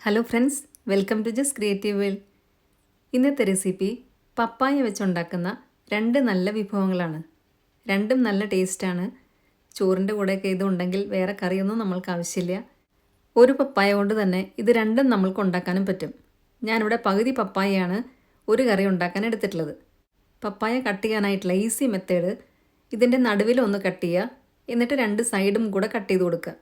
Hello friends, welcome to just creative world. ഇന്നത്തെ recipe പപ്പായ വെച്ചുണ്ടാക്കുന്ന രണ്ട് നല്ല വിഭവങ്ങളാണ്. രണ്ടും നല്ല ടേസ്റ്റാണ്. ചോറിൻ്റെ കൂടെയൊക്കെ ഇതുണ്ടെങ്കിൽ വേറെ കറിയൊന്നും നമ്മൾക്ക് ആവശ്യമില്ല. ഒരു പപ്പായ കൊണ്ട് തന്നെ ഇത് രണ്ടും നമ്മൾക്ക് ഉണ്ടാക്കാനും പറ്റും. ഞാനിവിടെ പകുതി പപ്പായയാണ് ഒരു കറി ഉണ്ടാക്കാൻ എടുത്തിട്ടുള്ളത്. പപ്പായ കട്ട് ചെയ്യാനായിട്ടുള്ള ഈസി മെത്തേഡ്, ഇതിൻ്റെ നടുവിലൊന്ന് കട്ട് ചെയ്യുക, എന്നിട്ട് രണ്ട് സൈഡും കൂടെ കട്ട് ചെയ്ത് കൊടുക്കുക.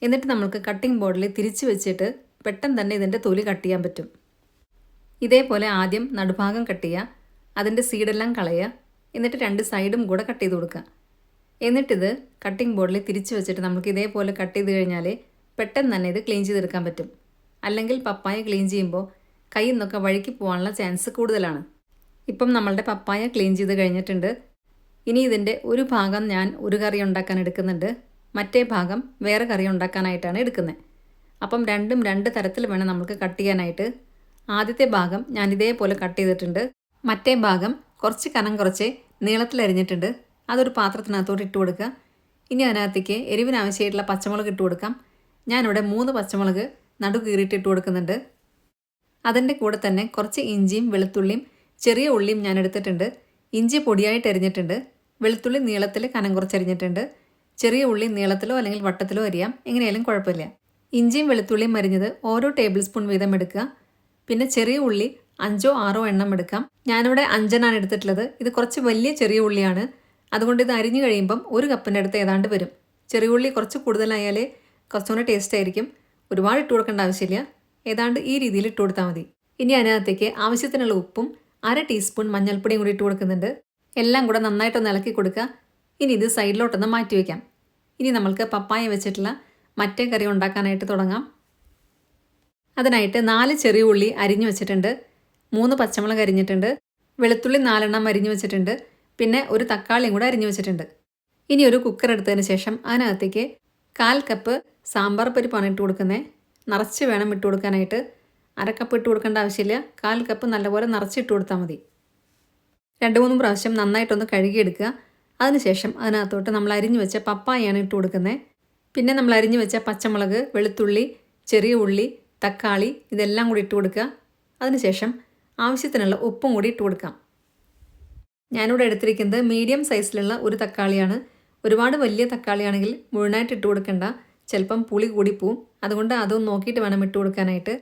എന്നിട്ട് നമുക്ക് കട്ടിംഗ് ബോർഡിൽ തിരിച്ച് വെച്ചിട്ട് പെട്ടെന്ന് തന്നെ ഇതിൻ്റെ തൊലി കട്ട് ചെയ്യാൻ പറ്റും. ഇതേപോലെ ആദ്യം നടുഭാഗം കട്ട് ചെയ്യുക, അതിൻ്റെ സീഡെല്ലാം കളയുക, എന്നിട്ട് രണ്ട് സൈഡും കൂടെ കട്ട് ചെയ്ത് കൊടുക്കുക. എന്നിട്ടിത് കട്ടിംഗ് ബോർഡിൽ തിരിച്ച് വെച്ചിട്ട് നമുക്ക് ഇതേപോലെ കട്ട് ചെയ്ത് കഴിഞ്ഞാൽ പെട്ടെന്ന് തന്നെ ഇത് ക്ലീൻ ചെയ്തെടുക്കാൻ പറ്റും. അല്ലെങ്കിൽ പപ്പായ ക്ലീൻ ചെയ്യുമ്പോൾ കയ്യിൽ നിന്നൊക്കെ വഴുക്കി പോകാനുള്ള ചാൻസ് കൂടുതലാണ്. ഇപ്പം നമ്മളുടെ പപ്പായ ക്ലീൻ ചെയ്ത് കഴിഞ്ഞിട്ടുണ്ട്. ഇനി ഇതിൻ്റെ ഒരു ഭാഗം ഞാൻ ഒരു കറി ഉണ്ടാക്കാൻ എടുക്കുന്നുണ്ട്, മറ്റേ ഭാഗം വേറെ കറി ഉണ്ടാക്കാനായിട്ടാണ് എടുക്കുന്നത്. അപ്പം രണ്ടും രണ്ട് തരത്തിൽ വേണം നമുക്ക് കട്ട് ചെയ്യാനായിട്ട്. ആദ്യത്തെ ഭാഗം ഞാൻ ഇതേപോലെ കട്ട് ചെയ്തിട്ടുണ്ട്. മറ്റേ ഭാഗം കുറച്ച് കനം കുറച്ച് നീളത്തിലരിഞ്ഞിട്ടുണ്ട്. അതൊരു പാത്രത്തിനകത്തോട്ട് ഇട്ട് കൊടുക്കുക. ഇനി അതിനകത്തേക്ക് എരിവിനാവശ്യമായിട്ടുള്ള പച്ചമുളക് ഇട്ട് കൊടുക്കാം. ഞാനിവിടെ 3 പച്ചമുളക് നടു കീറിയിട്ട് ഇട്ട് കൊടുക്കുന്നുണ്ട്. അതിൻ്റെ കൂടെ തന്നെ കുറച്ച് ഇഞ്ചിയും വെളുത്തുള്ളിയും ചെറിയ ഉള്ളിയും ഞാൻ എടുത്തിട്ടുണ്ട്. ഇഞ്ചി പൊടിയായിട്ട് അരിഞ്ഞിട്ടുണ്ട്, വെളുത്തുള്ളി നീളത്തിൽ കനം കുറച്ച് അരിഞ്ഞിട്ടുണ്ട്. ചെറിയ ഉള്ളി നീളത്തിലോ അല്ലെങ്കിൽ വട്ടത്തിലോ അരിയാം, എങ്ങനെയായാലും കുഴപ്പമില്ല. ഇഞ്ചിയും വെളുത്തുള്ളിയും അരിഞ്ഞത് ഓരോ ടേബിൾ സ്പൂൺ വീതം എടുക്കുക. പിന്നെ ചെറിയ ഉള്ളി 5-6 എണ്ണം എടുക്കാം. ഞാനിവിടെ 5 എടുത്തിട്ടുള്ളത്. ഇത് കുറച്ച് വലിയ ചെറിയ ഉള്ളിയാണ്, അതുകൊണ്ട് ഇത് അരിഞ്ഞു കഴിയുമ്പം 1 കപ്പിൻ്റെ അടുത്ത് ഏതാണ്ട് വരും. ചെറിയ ഉള്ളി കുറച്ച് കൂടുതലായാൽ കുറച്ചുകൂടെ ടേസ്റ്റ് ആയിരിക്കും. ഒരുപാട് ഇട്ട് കൊടുക്കേണ്ട ആവശ്യമില്ല, ഏതാണ്ട് ഈ രീതിയിൽ ഇട്ട് കൊടുത്താൽ മതി. ഇനി അതിനകത്തേക്ക് ആവശ്യത്തിനുള്ള ഉപ്പും 1/2 ടീസ്പൂൺ മഞ്ഞൾപ്പൊടിയും കൂടി ഇട്ട് കൊടുക്കുന്നുണ്ട്. എല്ലാം കൂടെ നന്നായിട്ടൊന്ന് ഇളക്കി കൊടുക്കുക. ഇനി ഇത് സൈഡിലോട്ടൊന്ന് മാറ്റി വയ്ക്കാം. ഇനി നമ്മൾക്ക് പപ്പായ വെച്ചിട്ടുള്ള മറ്റേ കറി ഉണ്ടാക്കാനായിട്ട് തുടങ്ങാം. അതിനായിട്ട് 4 ചെറിയ ഉള്ളി അരിഞ്ഞു വെച്ചിട്ടുണ്ട്, 3 പച്ചമുളക് അരിഞ്ഞിട്ടുണ്ട്, വെളുത്തുള്ളി 4 എണ്ണം അരിഞ്ഞു വെച്ചിട്ടുണ്ട്, പിന്നെ ഒരു തക്കാളിയും കൂടെ അരിഞ്ഞു വെച്ചിട്ടുണ്ട്. ഇനി ഒരു കുക്കർ എടുത്തതിന് ശേഷം അതിനകത്തേക്ക് 1/4 കപ്പ് സാമ്പാർ പരിപ്പാണ് ഇട്ട് കൊടുക്കുന്നത്. നിറച്ച് വേണം ഇട്ട് കൊടുക്കാനായിട്ട്. 1/2 കപ്പ് ഇട്ട് കൊടുക്കേണ്ട ആവശ്യമില്ല, 1/4 കപ്പ് നല്ലപോലെ നിറച്ചിട്ട് കൊടുത്താൽ മതി. 2-3 പ്രാവശ്യം നന്നായിട്ടൊന്ന് കഴുകിയെടുക്കുക. അതിനുശേഷം അതിനകത്തോട്ട് നമ്മൾ അരിഞ്ഞു വെച്ച പപ്പായാണ് ഇട്ട് കൊടുക്കുന്നത്. പിന്നെ നമ്മൾ അരിഞ്ഞു വെച്ച പച്ചമുളക്, വെളുത്തുള്ളി, ചെറിയ ഉള്ളി, തക്കാളി ഇതെല്ലാം കൂടി ഇട്ട് കൊടുക്കുക. അതിനുശേഷം ആവശ്യത്തിനുള്ള ഉപ്പും കൂടി ഇട്ട് കൊടുക്കാം. ഞാനിവിടെ എടുത്തിരിക്കുന്നത് മീഡിയം സൈസിലുള്ള ഒരു തക്കാളിയാണ്. ഒരുപാട് വലിയ തക്കാളിയാണെങ്കിൽ മുഴുവനായിട്ട് ഇട്ട് കൊടുക്കണ്ട, ചിലപ്പം പുളി കൂടിപ്പോവും. അതുകൊണ്ട് അതൊന്ന് നോക്കിയിട്ട് വേണം ഇട്ട് കൊടുക്കാനായിട്ട്.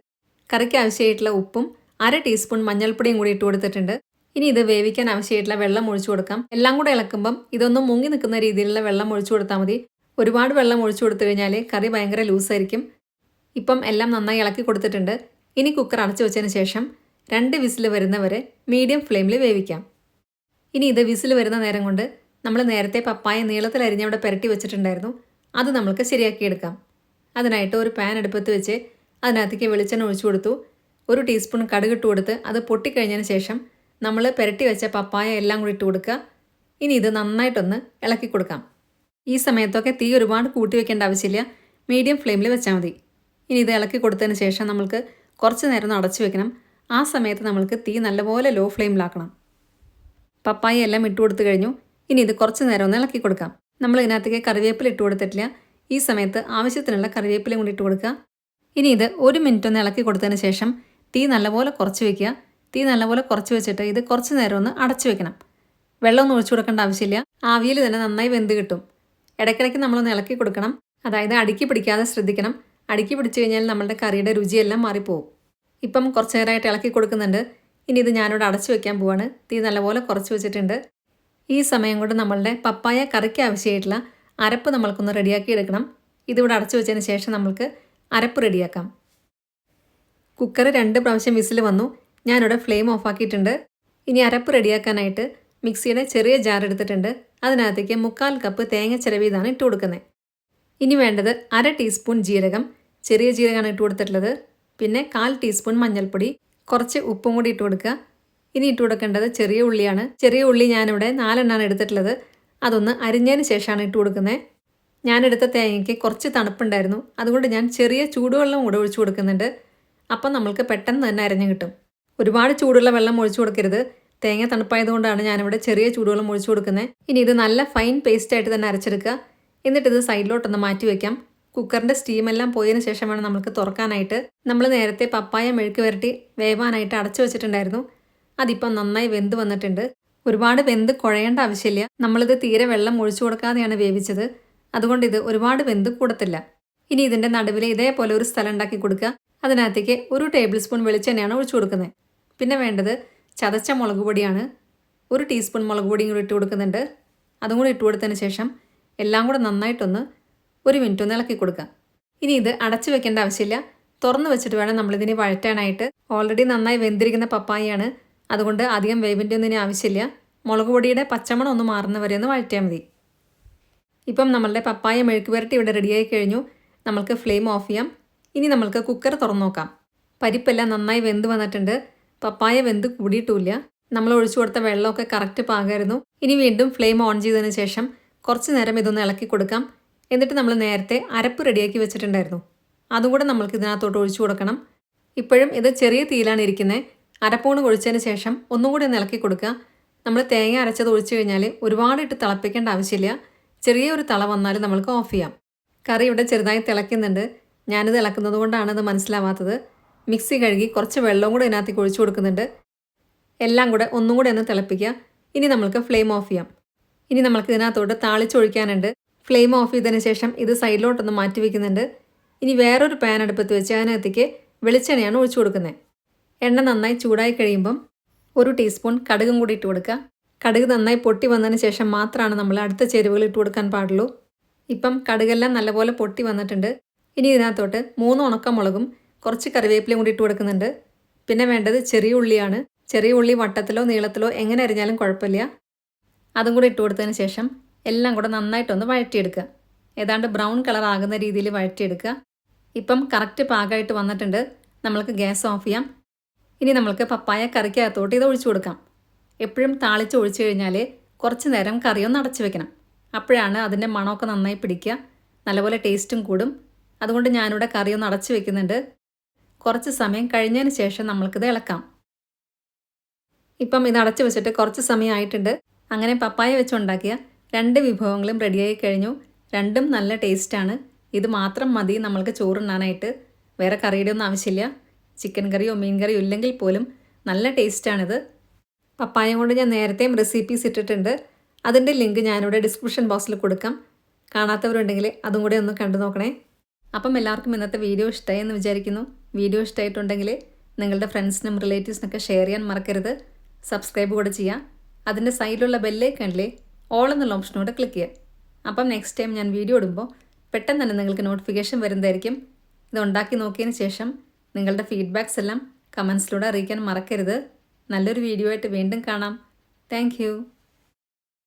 കറിക്ക് ആവശ്യമായിട്ടുള്ള ഉപ്പും 1/2 ടീസ്പൂൺ മഞ്ഞൾപ്പൊടിയും കൂടി ഇട്ട് കൊടുത്തിട്ടുണ്ട്. ഇനി ഇത് വേവിക്കാൻ ആവശ്യമായിട്ടുള്ള വെള്ളം ഒഴിച്ചു കൊടുക്കാം. എല്ലാം കൂടെ ഇളക്കുമ്പം ഇതൊന്നും മുങ്ങി നിൽക്കുന്ന രീതിയിലുള്ള വെള്ളം ഒഴിച്ചു കൊടുത്താൽ മതി. ഒരുപാട് വെള്ളം ഒഴിച്ചു കൊടുത്തു കഴിഞ്ഞാൽ കറി ഭയങ്കര ലൂസായിരിക്കും. ഇപ്പം എല്ലാം നന്നായി ഇളക്കി കൊടുത്തിട്ടുണ്ട്. ഇനി കുക്കർ അടച്ചു വെച്ചതിന് ശേഷം 2 വിസിൽ വരുന്നവരെ മീഡിയം ഫ്ലെയിമിൽ വേവിക്കാം. ഇനി ഇത് വിസിൽ വരുന്ന നേരം കൊണ്ട് നമ്മൾ നേരത്തെ പപ്പായ നീളത്തിൽ അരിഞ്ഞവിടെ പുരട്ടി വെച്ചിട്ടുണ്ടായിരുന്നു, അത് നമ്മൾക്ക് ശരിയാക്കിയെടുക്കാം. അതിനായിട്ട് ഒരു പാൻ അടുപ്പത്ത് വെച്ച് അതിനകത്തേക്ക് വെളിച്ചെണ്ണ ഒഴിച്ചു കൊടുത്തു. 1 ടീസ്പൂൺ കടുക് ഇട്ട് കൊടുത്ത് അത് പൊട്ടിക്കഴിഞ്ഞതിന് ശേഷം നമ്മൾ പുരട്ടി വെച്ച പപ്പായ എല്ലാം കൂടി ഇട്ട് കൊടുക്കുക. ഇനി ഇത് നന്നായിട്ടൊന്ന് ഇളക്കി കൊടുക്കാം. ഈ സമയത്തൊക്കെ തീ ഒരുപാട് കൂട്ടി വെക്കേണ്ട ആവശ്യമില്ല, മീഡിയം ഫ്ലെയിമിൽ വെച്ചാൽ മതി. ഇനി ഇത് ഇളക്കി കൊടുത്തതിന് ശേഷം നമ്മൾക്ക് കുറച്ച് നേരം ഒന്ന് അടച്ചു വെക്കണം. ആ സമയത്ത് നമ്മൾക്ക് തീ നല്ലപോലെ ലോ ഫ്ലെയിമിലാക്കണം. പപ്പായ എല്ലാം ഇട്ട് കൊടുത്തു കഴിഞ്ഞു. ഇനി ഇത് കുറച്ച് നേരം ഒന്ന് ഇളക്കി കൊടുക്കാം. നമ്മൾ ഇതിനകത്തേക്ക് കറിവേപ്പില ഇട്ട് കൊടുത്തിട്ടില്ല. ഈ സമയത്ത് ആവശ്യത്തിനുള്ള കറിവേപ്പിലയും കൂടി ഇട്ട് കൊടുക്കുക. ഇനി ഇത് 1 മിനിറ്റ് ഒന്ന് ഇളക്കി കൊടുത്തതിന് ശേഷം തീ നല്ലപോലെ കുറച്ച് വയ്ക്കുക. തീ നല്ലപോലെ കുറച്ച് വെച്ചിട്ട് ഇത് കുറച്ച് നേരം ഒന്ന് അടച്ചു വെക്കണം. വെള്ളമൊന്നും ഒഴിച്ചു കൊടുക്കേണ്ട ആവശ്യമില്ല, ആവിയിൽ തന്നെ നന്നായി വെന്ത് കിട്ടും. ഇടയ്ക്കിടയ്ക്ക് നമ്മളൊന്ന് ഇളക്കി കൊടുക്കണം, അതായത് അടുക്കി പിടിക്കാതെ ശ്രദ്ധിക്കണം. അടുക്കി പിടിച്ചു കഴിഞ്ഞാൽ നമ്മളുടെ കറിയുടെ രുചിയെല്ലാം മാറിപ്പോവും. ഇപ്പം കുറച്ച് നേരമായിട്ട് ഇളക്കി കൊടുക്കുന്നുണ്ട്. ഇനി ഇത് ഞാനിവിടെ അടച്ചു വെക്കാൻ പോവാണ്. തീ നല്ലപോലെ കുറച്ച് വെച്ചിട്ടുണ്ട്. ഈ സമയം കൊണ്ട് നമ്മളുടെ പപ്പായ കറിക്ക് ആവശ്യമായിട്ടുള്ള അരപ്പ് നമ്മൾക്കൊന്ന് റെഡിയാക്കി എടുക്കണം. ഇതിവിടെ അടച്ചു വെച്ചതിന് ശേഷം നമ്മൾക്ക് അരപ്പ് റെഡിയാക്കാം. കുക്കർ 2 പ്രാവശ്യം വിസിൽ വന്നു. ഞാനിവിടെ ഫ്ലെയിം ഓഫാക്കിയിട്ടുണ്ട്. ഇനി അരപ്പ് റെഡിയാക്കാനായിട്ട് മിക്സിയുടെ ചെറിയ ജാർ എടുത്തിട്ടുണ്ട്. അതിനകത്തേക്ക് 3/4 കപ്പ് തേങ്ങ ചിരവിയതാണ് ഇട്ട് കൊടുക്കുന്നത്. ഇനി വേണ്ടത് 1/2 ടീസ്പൂൺ ജീരകം, ചെറിയ ജീരകമാണ് ഇട്ട് കൊടുത്തിട്ടുള്ളത്. പിന്നെ 1/4 ടീസ്പൂൺ മഞ്ഞൾപ്പൊടി, കുറച്ച് ഉപ്പും കൂടി ഇട്ട് കൊടുക്കുക. ഇനി ഇട്ട് കൊടുക്കേണ്ടത് ചെറിയ ഉള്ളിയാണ്. ചെറിയ ഉള്ളി ഞാനിവിടെ 4 എണ്ണമാണ് എടുത്തിട്ടുള്ളത്. അതൊന്ന് അരിഞ്ഞതിന് ശേഷമാണ് ഇട്ട് കൊടുക്കുന്നത്. ഞാനെടുത്ത തേങ്ങയ്ക്ക് കുറച്ച് തണുപ്പുണ്ടായിരുന്നു, അതുകൊണ്ട് ഞാൻ ചെറിയ ചൂടുവെള്ളം കൂടെ ഒഴിച്ചു കൊടുക്കുന്നുണ്ട്. അപ്പം നമ്മൾക്ക് പെട്ടെന്ന് തന്നെ അരഞ്ഞു കിട്ടും. ഒരുപാട് ചൂടുള്ള വെള്ളം ഒഴിച്ചു കൊടുക്കരുത്, തേങ്ങ തണുപ്പായതുകൊണ്ടാണ് ഞാനിവിടെ ചെറിയ ചൂടുവെള്ളം ഒഴിച്ചു കൊടുക്കുന്നത്. ഇനി ഇത് നല്ല ഫൈൻ പേസ്റ്റായിട്ട് തന്നെ അരച്ചെടുക്കുക. എന്നിട്ടിത് സൈഡിലോട്ടൊന്ന് മാറ്റി വയ്ക്കാം. കുക്കറിൻ്റെ സ്റ്റീമെല്ലാം പോയതിന് ശേഷം വേണം നമുക്ക് തുറക്കാനായിട്ട്. നമ്മൾ നേരത്തെ പപ്പായ മെഴുക്ക് വരട്ടി വേവാനായിട്ട് അടച്ചു വെച്ചിട്ടുണ്ടായിരുന്നു. അതിപ്പം നന്നായി വെന്ത് വന്നിട്ടുണ്ട്. ഒരുപാട് വെന്ത് കുഴയേണ്ട ആവശ്യമില്ല. നമ്മളിത് തീരെ വെള്ളം ഒഴിച്ചു കൊടുക്കാതെയാണ് വേവിച്ചത്. അതുകൊണ്ട് ഇത് ഒരുപാട് വെന്ത് കൂടത്തില്ല. ഇനി ഇതിൻ്റെ നടുവിൽ ഇതേപോലെ ഒരു സ്ഥലം ഉണ്ടാക്കി കൊടുക്കുക. അതിനകത്തേക്ക് 1 ടേബിൾ സ്പൂൺ വെളിച്ചെണ്ണയാണ് ഒഴിച്ചു കൊടുക്കുന്നത്. പിന്നെ വേണ്ടത് ചതച്ച മുളക് പൊടിയാണ്. 1 ടീസ്പൂൺ മുളക് പൊടിയും കൂടി ഇട്ട് കൊടുക്കുന്നുണ്ട്. അതും കൂടി ഇട്ട് കൊടുത്തതിന് ശേഷം എല്ലാം കൂടെ നന്നായിട്ടൊന്ന് 1 മിനിറ്റ് ഒന്ന് ഇളക്കി കൊടുക്കുക. ഇനി ഇത് അടച്ചു വെക്കേണ്ട ആവശ്യമില്ല. തുറന്ന് വെച്ചിട്ട് വേണം നമ്മളിതിനെ വഴറ്റാനായിട്ട്. ഓൾറെഡി നന്നായി വെന്തിരിക്കുന്ന പപ്പായയാണ്. അതുകൊണ്ട് അധികം വേവിൻ്റെ ഒന്നും ഇനി ആവശ്യമില്ല. മുളക് പൊടിയുടെ പച്ചമണം ഒന്ന് മാറുന്നവരെ ഒന്ന് വഴറ്റിയാൽ മതി. ഇപ്പം നമ്മളുടെ പപ്പായ മെഴുക്ക് പുരട്ടി ഇവിടെ റെഡിയായി കഴിഞ്ഞു. നമ്മൾക്ക് ഫ്ലെയിം ഓഫ് ചെയ്യാം. ഇനി നമ്മൾക്ക് കുക്കർ തുറന്നു നോക്കാം. പരിപ്പെല്ലാം നന്നായി വെന്ത് വന്നിട്ടുണ്ട്. പപ്പായ വെന്ത് കൂടിയിട്ടുമില്ല. നമ്മൾ ഒഴിച്ചു കൊടുത്ത വെള്ളമൊക്കെ കറക്റ്റ് പാകമായിരുന്നു. ഇനി വീണ്ടും ഫ്ലെയിം ഓൺ ചെയ്തതിന് ശേഷം കുറച്ച് നേരം ഇതൊന്ന് ഇളക്കി കൊടുക്കാം. എന്നിട്ട് നമ്മൾ നേരത്തെ അരപ്പ് റെഡിയാക്കി വെച്ചിട്ടുണ്ടായിരുന്നു. അതുകൂടെ നമ്മൾക്ക് ഇതിനകത്തോട്ട് ഒഴിച്ചു കൊടുക്കണം. ഇപ്പോഴും ഇത് ചെറിയ തീയിലാണ് ഇരിക്കുന്നത്. അരപ്പൂണ് ഒഴിച്ചതിന് ശേഷം ഒന്നും കൂടി ഒന്ന് ഇളക്കി കൊടുക്കുക. നമ്മൾ തേങ്ങ അരച്ചത് ഒഴിച്ചു കഴിഞ്ഞാൽ ഒരുപാട് ഇട്ട് തിളപ്പിക്കേണ്ട ആവശ്യമില്ല. ചെറിയൊരു തള വന്നാൽ നമ്മൾക്ക് ഓഫ് ചെയ്യാം. കറി ഇവിടെ ചെറുതായി തിളയ്ക്കുന്നുണ്ട്. ഞാനിത് ഇളക്കുന്നത് കൊണ്ടാണ് ഇത് മനസ്സിലാവാത്തത്. മിക്സി കഴുകി കുറച്ച് വെള്ളവും കൂടെ ഇതിനകത്തേക്ക് ഒഴിച്ചു കൊടുക്കുന്നുണ്ട്. എല്ലാം കൂടെ ഒന്നും കൂടെ ഒന്ന് തിളപ്പിക്കുക. ഇനി നമ്മൾക്ക് ഫ്ലെയിം ഓഫ് ചെയ്യാം. ഇനി നമ്മൾക്ക് ഇതിനകത്തോട്ട് താളിച്ചൊഴിക്കാനുണ്ട്. ഫ്ലെയിം ഓഫ് ചെയ്തതിന് ശേഷം ഇത് സൈഡിലോട്ടൊന്ന് മാറ്റി വയ്ക്കുന്നുണ്ട്. ഇനി വേറൊരു പാൻ അടുപ്പത്ത് വെച്ച് അതിനകത്തേക്ക് വെളിച്ചെണ്ണയാണ് ഒഴിച്ചു കൊടുക്കുന്നത്. എണ്ണ നന്നായി ചൂടായി കഴിയുമ്പം 1 ടീസ്പൂൺ കടുകും കൂടി ഇട്ട് കൊടുക്കുക. കടുക് നന്നായി പൊട്ടി വന്നതിന് ശേഷം മാത്രമാണ് നമ്മൾ അടുത്ത ചേരുവകൾ ഇട്ട് കൊടുക്കാൻ പാടുള്ളൂ. ഇപ്പം കടുകെല്ലാം നല്ലപോലെ പൊട്ടി വന്നിട്ടുണ്ട്. ഇനി ഇതിനകത്തോട്ട് 3 ഉണക്കമുളകും കുറച്ച് കറിവേപ്പിലയും കൂടി ഇട്ട് കൊടുക്കുന്നുണ്ട്. പിന്നെ വേണ്ടത് ചെറിയ ഉള്ളിയാണ്. ചെറിയ ഉള്ളി വട്ടത്തിലോ നീളത്തിലോ എങ്ങനെ അരിഞ്ഞാലും കുഴപ്പമില്ല. അതും കൂടി ഇട്ട് കൊടുത്തതിന് ശേഷം എല്ലാം കൂടെ നന്നായിട്ടൊന്ന് വഴറ്റിയെടുക്കുക. ഏതാണ്ട് ബ്രൗൺ കളർ ആകുന്ന രീതിയിൽ വഴറ്റിയെടുക്കുക. ഇപ്പം കറക്റ്റ് പാകമായിട്ട് വന്നിട്ടുണ്ട്. നമ്മൾക്ക് ഗ്യാസ് ഓഫ് ചെയ്യാം. ഇനി നമ്മൾക്ക് പപ്പായ കറിക്കകത്തോട്ട് ഇത് ഒഴിച്ചു കൊടുക്കാം. എപ്പോഴും താളിച്ച് ഒഴിച്ചു കഴിഞ്ഞാൽ കുറച്ച് നേരം കറിയൊന്ന് അടച്ചു വെക്കണം. അപ്പോഴാണ് അതിൻ്റെ മണമൊക്കെ നന്നായി പിടിക്കുക. നല്ലപോലെ ടേസ്റ്റും കൂടും. അതുകൊണ്ട് ഞാനിവിടെ കറിയൊന്ന് അടച്ചു വെക്കുന്നുണ്ട്. കുറച്ച് സമയം കഴിഞ്ഞതിന് ശേഷം നമ്മൾക്കിത് ഇളക്കാം. ഇപ്പം ഇത് അടച്ചു വെച്ചിട്ട് കുറച്ച് സമയം ആയിട്ടുണ്ട്. അങ്ങനെ പപ്പായ വെച്ചുണ്ടാക്കിയ 2 വിഭവങ്ങളും റെഡിയായി കഴിഞ്ഞു. രണ്ടും നല്ല ടേസ്റ്റാണ്. ഇത് മാത്രം മതി നമ്മൾക്ക് ചോറുണ്ണാനായിട്ട്. വേറെ കറിയുടെ ഒന്നും ആവശ്യമില്ല. ചിക്കൻ കറിയോ മീൻ കറിയോ ഇല്ലെങ്കിൽ പോലും നല്ല ടേസ്റ്റാണിത്. പപ്പായ കൊണ്ട് ഞാൻ നേരത്തെയും റെസിപ്പീസ് ഇട്ടിട്ടുണ്ട്. അതിൻ്റെ ലിങ്ക് ഞാനിവിടെ ഡിസ്ക്രിപ്ഷൻ ബോക്സിൽ കൊടുക്കാം. കാണാത്തവരുണ്ടെങ്കിൽ അതും കൂടെ ഒന്ന് കണ്ടു നോക്കണേ. അപ്പം എല്ലാവർക്കും ഇന്നത്തെ വീഡിയോ ഇഷ്ടമായി എന്ന് വിചാരിക്കുന്നു. വീഡിയോ ഇഷ്ടമായിട്ടുണ്ടെങ്കിൽ നിങ്ങളുടെ ഫ്രണ്ട്സിനും റിലേറ്റീവ്സിനൊക്കെ ഷെയർ ചെയ്യാൻ മറക്കരുത്. സബ്സ്ക്രൈബ് കൂടെ ചെയ്യുക. അതിൻ്റെ സൈഡിലുള്ള ബെല്ലൈക്കണിലെ ഓൾ എന്നുള്ള ഓപ്ഷനോടെ ക്ലിക്ക് ചെയ്യുക. അപ്പം നെക്സ്റ്റ് ടൈം ഞാൻ വീഡിയോ ഇടുമ്പോൾ പെട്ടെന്ന് തന്നെ നിങ്ങൾക്ക് നോട്ടിഫിക്കേഷൻ വരുന്നതായിരിക്കും. ഇത് ഉണ്ടാക്കി നോക്കിയതിന് ശേഷം നിങ്ങളുടെ ഫീഡ്ബാക്സ് എല്ലാം കമൻസിലൂടെ അറിയിക്കാൻ മറക്കരുത്. നല്ലൊരു വീഡിയോ ആയിട്ട് വീണ്ടും കാണാം. താങ്ക്